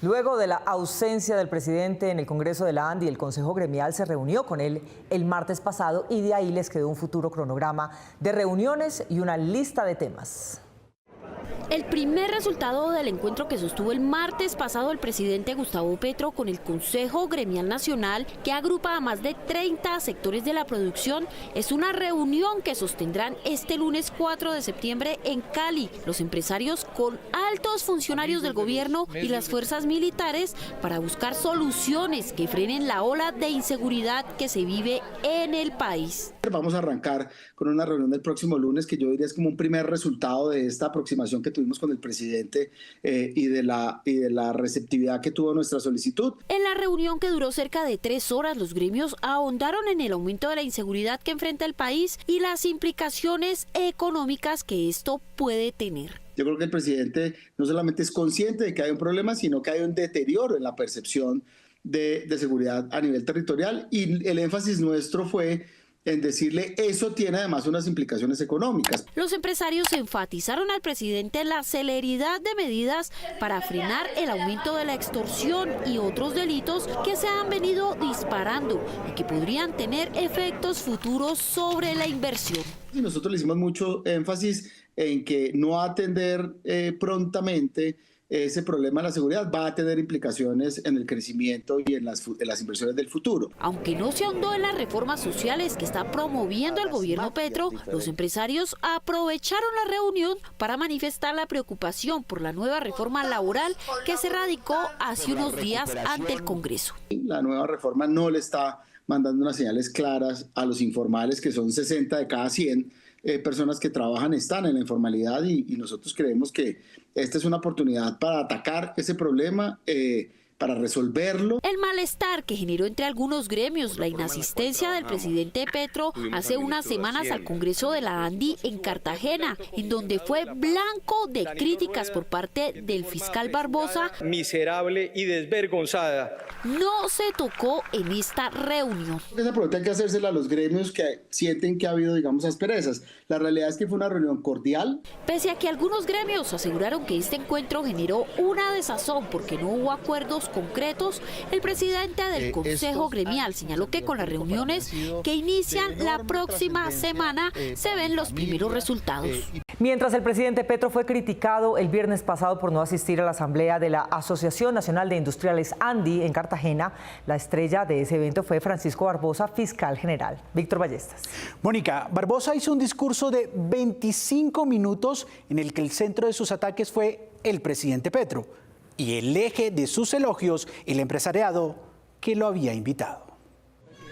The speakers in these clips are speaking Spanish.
Luego de la ausencia del presidente en el Congreso de la ANDI, el Consejo Gremial se reunió con él el martes pasado y de ahí les quedó un futuro cronograma de reuniones y una lista de temas. El primer resultado del encuentro que sostuvo el martes pasado el presidente Gustavo Petro con el Consejo Gremial Nacional, que agrupa a más de 30 sectores de la producción, es una reunión que sostendrán este lunes 4 de septiembre en Cali, los empresarios con altos funcionarios del gobierno y las fuerzas militares para buscar soluciones que frenen la ola de inseguridad que se vive en el país. Vamos a arrancar con una reunión del próximo lunes que yo diría es como un primer resultado de esta aproximación que tuvimos con el presidente y de la receptividad que tuvo nuestra solicitud. En la reunión, que duró cerca de 3 horas, los gremios ahondaron en el aumento de la inseguridad que enfrenta el país y las implicaciones económicas que esto puede tener. Yo creo que el presidente no solamente es consciente de que hay un problema, sino que hay un deterioro en la percepción de seguridad a nivel territorial, y el énfasis nuestro fue en decirle eso tiene además unas implicaciones económicas. Los empresarios enfatizaron al presidente la celeridad de medidas para frenar el aumento de la extorsión y otros delitos que se han venido disparando y que podrían tener efectos futuros sobre la inversión. Y nosotros le hicimos mucho énfasis en que no atender prontamente ese problema de la seguridad va a tener implicaciones en el crecimiento y en las inversiones del futuro. Aunque no se ahondó en las reformas sociales que está promoviendo el gobierno Petro, los empresarios aprovecharon la reunión para manifestar la preocupación por la nueva reforma laboral que se radicó hace unos días ante el Congreso. La nueva reforma no le está mandando unas señales claras a los informales, que son 60 de cada 100 personas que trabajan están en la informalidad, y nosotros creemos que esta es una oportunidad para atacar ese problema, para resolverlo. El malestar que generó entre algunos gremios la inasistencia del presidente Petro hace unas semanas al Congreso de la ANDI en Cartagena, en donde fue blanco de críticas por parte del fiscal Barbosa. Miserable y desvergonzada. No se tocó en esta reunión. Esa pregunta hay que hacérsela a los gremios que sienten que ha habido, digamos, asperezas. La realidad es que fue una reunión cordial. Pese a que algunos gremios aseguraron que este encuentro generó una desazón porque no hubo acuerdos concretos, el presidente del Consejo Gremial señaló que con las reuniones que inician la próxima semana se ven los primeros resultados. Mientras el presidente Petro fue criticado el viernes pasado por no asistir a la asamblea de la Asociación Nacional de Industriales ANDI en Cartagena, la estrella de ese evento fue Francisco Barbosa, fiscal general. Víctor Ballestas. Mónica, Barbosa hizo un discurso de 25 minutos en el que el centro de sus ataques fue el presidente Petro y el eje de sus elogios el empresariado que lo había invitado.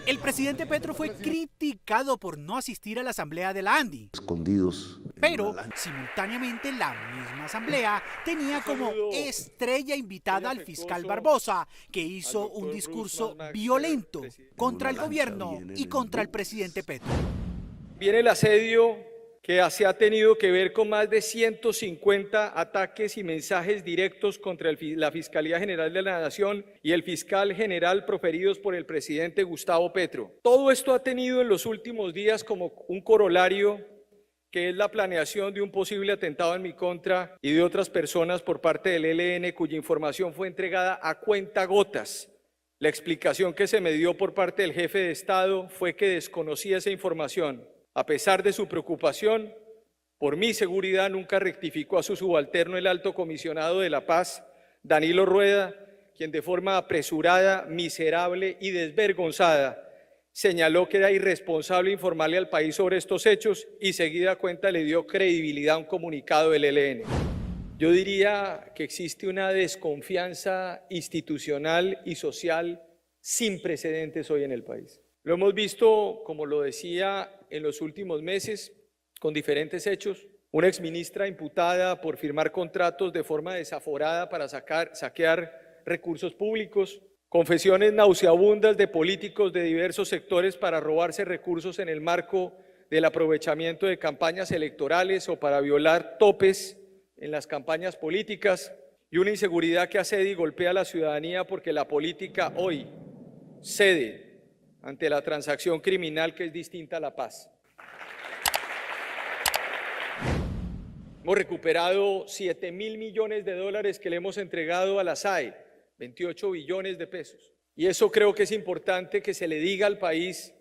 El presidente Petro fue criticado por no asistir a la asamblea de la ANDI. Escondidos. Pero simultáneamente la misma asamblea tenía como estrella invitada al fiscal Barbosa, que hizo un discurso violento contra el gobierno y contra el presidente Petro. Viene el asedio que se ha tenido que ver con más de 150 ataques y mensajes directos contra la Fiscalía General de la Nación y el fiscal general proferidos por el presidente Gustavo Petro. Todo esto ha tenido en los últimos días como un corolario, que es la planeación de un posible atentado en mi contra y de otras personas por parte del ELN, cuya información fue entregada a cuentagotas. La explicación que se me dio por parte del jefe de Estado fue que desconocía esa información. A pesar de su preocupación por mi seguridad, nunca rectificó a su subalterno, el alto comisionado de la paz, Danilo Rueda, quien de forma apresurada, miserable y desvergonzada señaló que era irresponsable informarle al país sobre estos hechos y seguida cuenta le dio credibilidad a un comunicado del ELN. Yo diría que existe una desconfianza institucional y social sin precedentes hoy en el país. Lo hemos visto, como lo decía, en los últimos meses, con diferentes hechos. Una exministra imputada por firmar contratos de forma desaforada para saquear recursos públicos. Confesiones nauseabundas de políticos de diversos sectores para robarse recursos en el marco del aprovechamiento de campañas electorales o para violar topes en las campañas políticas. Y una inseguridad que asedia y golpea a la ciudadanía porque la política hoy cede ante la transacción criminal que es distinta a la paz. Hemos recuperado $7.000 millones que le hemos entregado a la SAE 28 billones de pesos. Y eso creo que es importante que se le diga al país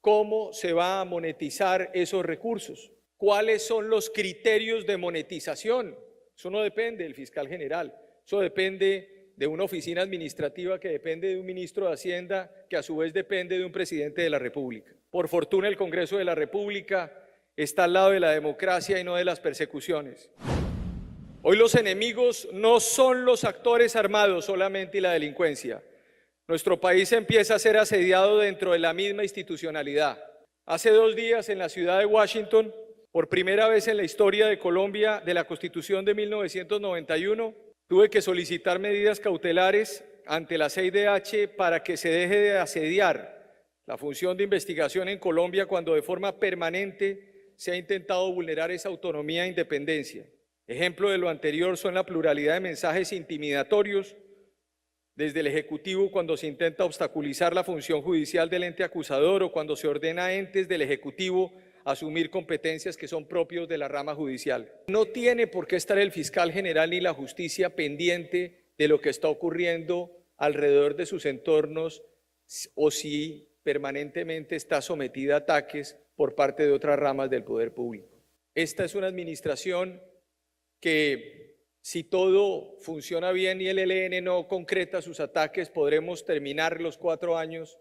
cómo se va a monetizar esos recursos, cuáles son los criterios de monetización. Eso no depende del fiscal general, eso depende de una oficina administrativa que depende de un ministro de Hacienda, que a su vez depende de un presidente de la República. Por fortuna el Congreso de la República está al lado de la democracia y no de las persecuciones. Hoy los enemigos no son los actores armados solamente y la delincuencia. Nuestro país empieza a ser asediado dentro de la misma institucionalidad. Hace 2 días en la ciudad de Washington, por primera vez en la historia de Colombia de la Constitución de 1991, tuve que solicitar medidas cautelares ante la CIDH para que se deje de asediar la función de investigación en Colombia cuando de forma permanente se ha intentado vulnerar esa autonomía e independencia. Ejemplo de lo anterior son la pluralidad de mensajes intimidatorios desde el Ejecutivo cuando se intenta obstaculizar la función judicial del ente acusador o cuando se ordena a entes del Ejecutivo asumir competencias que son propios de la rama judicial. No tiene por qué estar el fiscal general ni la justicia pendiente de lo que está ocurriendo alrededor de sus entornos o si permanentemente está sometida a ataques por parte de otras ramas del poder público. Esta es una administración que, si todo funciona bien y el ELN no concreta sus ataques, podremos terminar los 4 años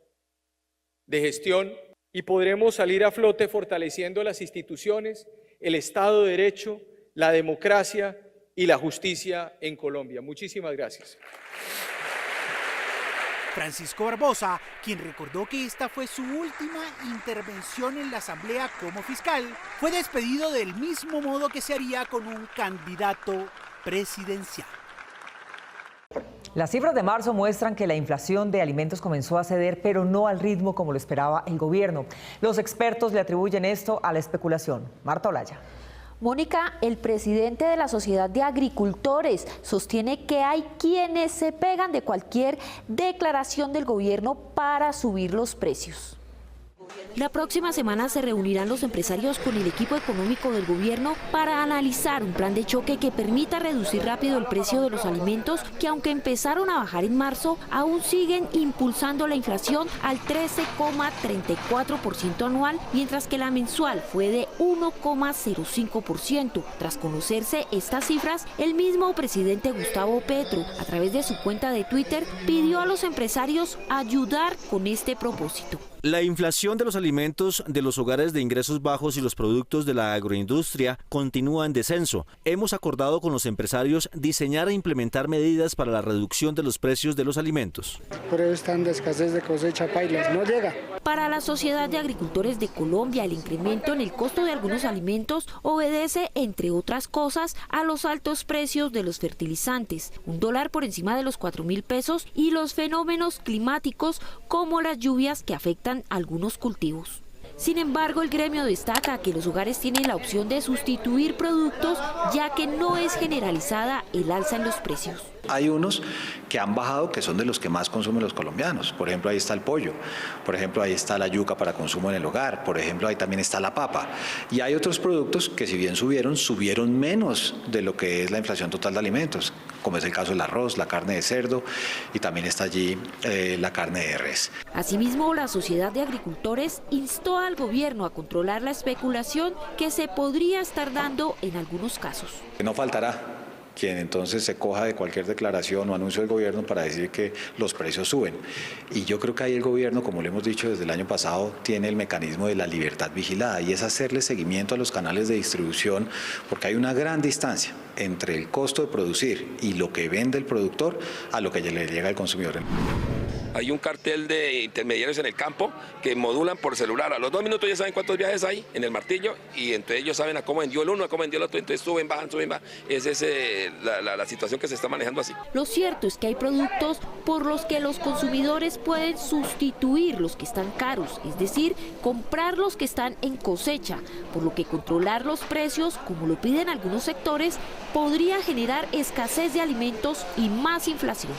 de gestión y podremos salir a flote fortaleciendo las instituciones, el Estado de Derecho, la democracia y la justicia en Colombia. Muchísimas gracias. Francisco Barbosa, quien recordó que esta fue su última intervención en la Asamblea como fiscal, fue despedido del mismo modo que se haría con un candidato presidencial. Las cifras de marzo muestran que la inflación de alimentos comenzó a ceder, pero no al ritmo como lo esperaba el gobierno. Los expertos le atribuyen esto a la especulación. Marta Olaya. Mónica, el presidente de la Sociedad de Agricultores sostiene que hay quienes se pegan de cualquier declaración del gobierno para subir los precios. La próxima semana se reunirán los empresarios con el equipo económico del gobierno para analizar un plan de choque que permita reducir rápido el precio de los alimentos que, aunque empezaron a bajar en marzo, aún siguen impulsando la inflación al 13,34% anual, mientras que la mensual fue de 1,05%. Tras conocerse estas cifras, el mismo presidente Gustavo Petro, a través de su cuenta de Twitter, pidió a los empresarios ayudar con este propósito. La inflación de los alimentos de los hogares de ingresos bajos y los productos de la agroindustria continúa en descenso. Hemos acordado con los empresarios diseñar e implementar medidas para la reducción de los precios de los alimentos. Por eso están de escasez de cosecha pailas, no llega. Para la Sociedad de Agricultores de Colombia, el incremento en el costo de algunos alimentos obedece, entre otras cosas, a los altos precios de los fertilizantes, $1 por encima de los 4.000 pesos y los fenómenos climáticos como las lluvias que afectan algunos cultivos. Sin embargo, el gremio destaca que los hogares tienen la opción de sustituir productos, ya que no es generalizada el alza en los precios. Hay unos que han bajado, que son de los que más consumen los colombianos. Por ejemplo, ahí está el pollo, por ejemplo, ahí está la yuca para consumo en el hogar, por ejemplo, ahí también está la papa. Y hay otros productos que, si bien subieron menos de lo que es la inflación total de alimentos, como es el caso del arroz, la carne de cerdo y también está allí la carne de res. Asimismo, la Sociedad de Agricultores instó al gobierno a controlar la especulación que se podría estar dando en algunos casos. No faltará quien entonces se coja de cualquier declaración o anuncio del gobierno para decir que los precios suben. Y yo creo que ahí el gobierno, como lo hemos dicho desde el año pasado, tiene el mecanismo de la libertad vigilada y es hacerle seguimiento a los canales de distribución, porque hay una gran distancia entre el costo de producir y lo que vende el productor a lo que le llega al consumidor. Hay un cartel de intermediarios en el campo que modulan por celular. A los 2 minutos ya saben cuántos viajes hay en el martillo y entre ellos saben a cómo vendió el uno, a cómo vendió el otro. Entonces suben, bajan. Esa es la situación que se está manejando así. Lo cierto es que hay productos por los que los consumidores pueden sustituir los que están caros, es decir, comprar los que están en cosecha, por lo que controlar los precios, como lo piden algunos sectores, podría generar escasez de alimentos y más inflación.